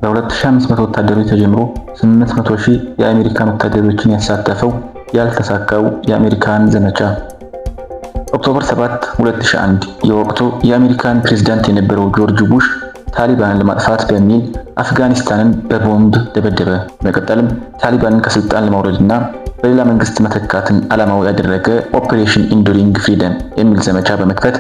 በ2500 ወታደሮች ተጀምሮ 800,000 የአሜሪካን ወታደሮችን ያሳተፈው ያልተሳካው የአሜሪካን ዘመቻ። ኦክቶበር 7 2001 የወቅቱ የአሜሪካን ፕሬዝዳንት የነበረው ጆርጅ ቡሽ ታሊባንን ለማጥፋት በሚል አፍጋኒስታንን በቦምብ ደበደበ። በመቀጠልም ታሊባንን ከስልጣን ለማውረድና በሌላ መንግስት መተካትን ዓላማው ያደረገ ኦፕሬሽን ኢንዱሪንግ ፍሪደም የሚል ዘመቻ በመክፈት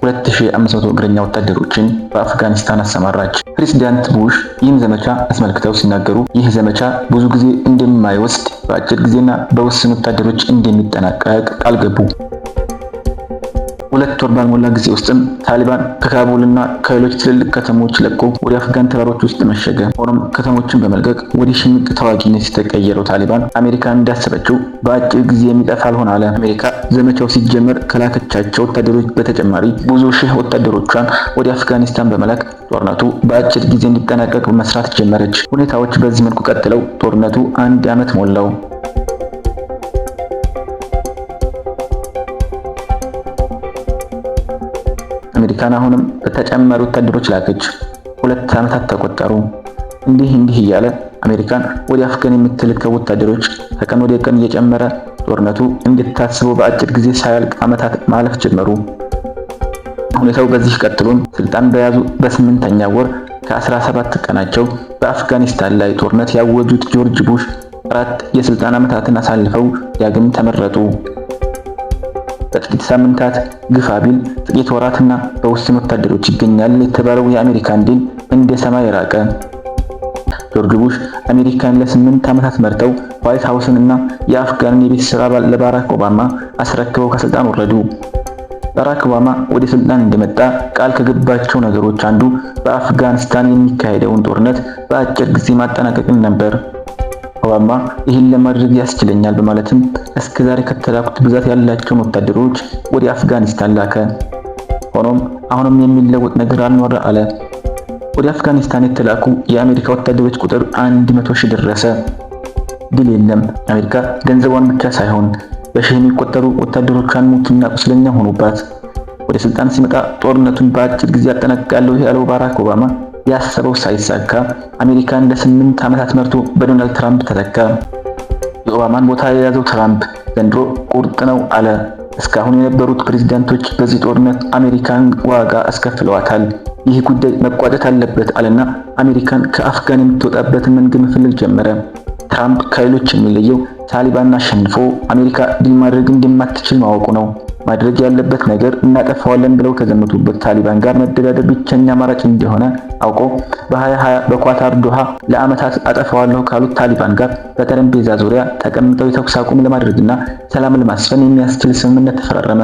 2500 እግረኛ ወታደሮችን በአፍጋኒስታን አሰማራች። ፕሬዝዳንት ቡሽ ይህን ዘመቻ አስመልክተው ሲናገሩ ይህ ዘመቻ ብዙ ጊዜ እንደማይወስድ፣ በአጭር ጊዜና በውስን ወታደሮች እንደሚጠናቀቅ ቃል ገቡ። 2 ወር ባልሞላ ጊዜ ውስጥም ታሊባን ከካቡልና ከሌሎች ትልልቅ ከተሞች ለቆ ወደ አፍጋን ተራሮች ውስጥ መሸገ። ሆኖም ከተሞችን በመልቀቅ ወደ ሽምቅ ተዋጊነት የተቀየረው ታሊባን አሜሪካን እንዳሰበችው በአጭር ጊዜ የሚጠፋ አልሆን አለ። አሜሪካ ዘመቻው ሲጀመር ከላከቻቸው ወታደሮች በተጨማሪ ብዙ ሺህ ወታደሮቿን ወደ አፍጋኒስታን በመላክ ጦርነቱ በአጭር ጊዜ እንዲጠናቀቅ መስራት ጀመረች። ሁኔታዎች በዚህ መልኩ ቀጥለው ጦርነቱ 1 ዓመት ሞላው። አሜሪካን አሁንም በተጨማሪ ወታደሮች ላከች። 2 ዓመታት ተቆጠሩ። እንዲህ እያለ አሜሪካን ወደ አፍጋን የምትልከው ወታደሮች ከቀን ወደ ቀን እየጨመረ ጦርነቱ እንድታስበው በአጭር ጊዜ ሳያልቅ ዓመታት ማለፍ ጀመሩ። ሁኔታው በዚህ ቀጥሎም ስልጣን በያዙ በ8ኛ ወር ከ17 ቀናቸው በአፍጋኒስታን ላይ ጦርነት ያወጁት ጆርጅ ቡሽ 4 የስልጣን ዓመታትን አሳልፈው ዳግም ተመረጡ። በጥቂት ሳምንታት ግፋ ቢል ጥቂት ወራትና በውስን ወታደሮች ይገኛል የተባለው የአሜሪካን ድል እንደ ሰማይ ራቀ። ጆርጅ ቡሽ አሜሪካን ለ8 ዓመታት መርተው ዋይት ሃውስንና የአፍጋንን የቤት ስራ ለባራክ ኦባማ አስረክበው ከስልጣን ወረዱ። ባራክ ኦባማ ወደ ስልጣን እንደመጣ ቃል ከገባቸው ነገሮች አንዱ በአፍጋኒስታን የሚካሄደውን ጦርነት በአጭር ጊዜ ማጠናቀቅን ነበር። ኦባማ ይህን ለማድረግ ያስችለኛል በማለትም እስከዛሬ ከተላኩት ብዛት ያላቸውን ወታደሮች ወደ አፍጋኒስታን ላከ። ሆኖም አሁንም የሚለወጥ ነገር አልኖር አለ። ወደ አፍጋኒስታን የተላኩ የአሜሪካ ወታደሮች ቁጥር 100,000 ደረሰ። ድል የለም። አሜሪካ ገንዘቧን ብቻ ሳይሆን በሺህ የሚቆጠሩ ወታደሮቿን ሙትና ቁስለኛ ሆኑባት። ወደ ስልጣን ሲመጣ ጦርነቱን በአጭር ጊዜ አጠናቅቃለሁ ያለው ባራክ ኦባማ ያሰበው ሳይሳካ አሜሪካን ለ8 ዓመታት መርቶ በዶናልድ ትራምፕ ተተካ። የኦባማን ቦታ የያዘው ትራምፕ ዘንድሮ ቁርጥ ነው አለ። እስካሁን የነበሩት ፕሬዝዳንቶች በዚህ ጦርነት አሜሪካን ዋጋ አስከፍለዋታል። ይህ ጉዳይ መቋጨት አለበት አለና አሜሪካን ከአፍጋን የምትወጣበትን መንገድ መፈለግ ጀመረ። ትራምፕ ከሌሎች የሚለየው ታሊባንን አሸንፎ አሜሪካ ድል ማድረግ እንደማትችል ማወቁ ነው። ማድረግ ያለበት ነገር እናጠፋዋለን ብለው ከዘመቱበት ታሊባን ጋር መደራደር ብቸኛ አማራጭ እንደሆነ አውቆ በ2020 በኳታር ዶሃ ለዓመታት አጠፋዋለሁ ካሉት ታሊባን ጋር በጠረጴዛ ዙሪያ ተቀምጠው የተኩስ አቁም ለማድረግና ሰላም ለማስፈን የሚያስችል ስምምነት ተፈራረመ።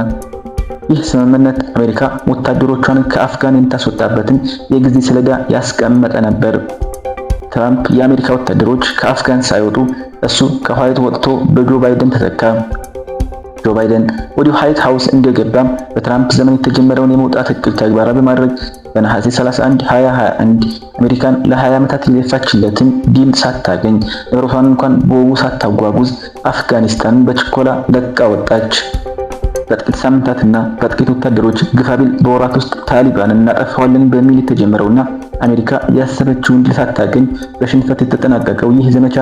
ይህ ስምምነት አሜሪካ ወታደሮቿን ከአፍጋን የምታስወጣበትን የጊዜ ሰሌዳ ያስቀመጠ ነበር። ትራምፕ የአሜሪካ ወታደሮች ከአፍጋን ሳይወጡ እሱ ከዋይት ወጥቶ በጆ ባይደን ተተካ። ጆ ባይደን ወደ ዋይት ሃውስ እንደገባም በትራምፕ ዘመን የተጀመረውን የመውጣት እቅድ ተግባራዊ በማድረግ በነሐሴ 31 2021 አሜሪካን ለ20 ዓመታት የለፋችለትን ድል ሳታገኝ ንብረቷን እንኳን በወጉ ሳታጓጉዝ አፍጋኒስታንን በችኮላ ለቃ ወጣች። በጥቂት ሳምንታትና በጥቂት ወታደሮች ግፋቢል በወራት ውስጥ ታሊባንን እናጠፋዋለን በሚል የተጀመረውና አሜሪካ ያሰበችውን ድል ሳታገኝ በሽንፈት የተጠናቀቀው ይህ ዘመቻ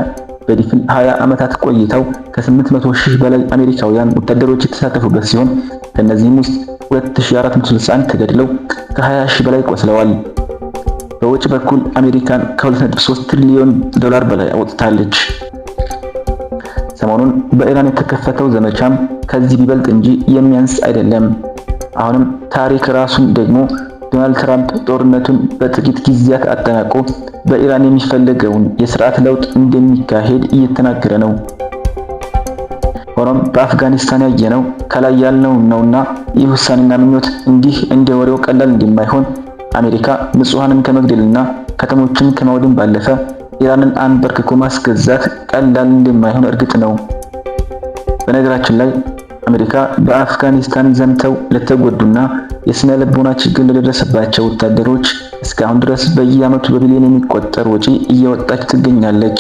በድፍን 20 ዓመታት ቆይታው ከ800,000 በላይ አሜሪካውያን ወታደሮች የተሳተፉበት ሲሆን ከነዚህም ውስጥ 2461 ተገድለው ከ20,000 በላይ ቆስለዋል። በውጭ በኩል አሜሪካን ከ2.3 ትሪሊዮን ዶላር በላይ አውጥታለች። ሰሞኑን በኢራን የተከፈተው ዘመቻም ከዚህ ቢበልጥ እንጂ የሚያንስ አይደለም። አሁንም ታሪክ ራሱን ደግሞ ዶናልድ ትራምፕ ጦርነቱን በጥቂት ጊዜያት አጠናቆ በኢራን የሚፈለገውን የስርዓት ለውጥ እንደሚካሄድ እየተናገረ ነው። ሆኖም በአፍጋኒስታን ያየነው ከላይ ያልነው ነውና ይህ ውሳኔና ምኞት እንዲህ እንደ ወሬው ቀላል እንደማይሆን አሜሪካ ንጹሃንን ከመግደልና ከተሞችን ከማውደም ባለፈ ኢራንን አንበርክኮ ማስገዛት ቀላል እንደማይሆን እርግጥ ነው። በነገራችን ላይ አሜሪካ በአፍጋኒስታን ዘምተው ለተጎዱና የስነ ልቦና ችግር ለደረሰባቸው ወታደሮች እስካሁን ድረስ በየዓመቱ በቢሊዮን የሚቆጠር ወጪ እያወጣች ትገኛለች።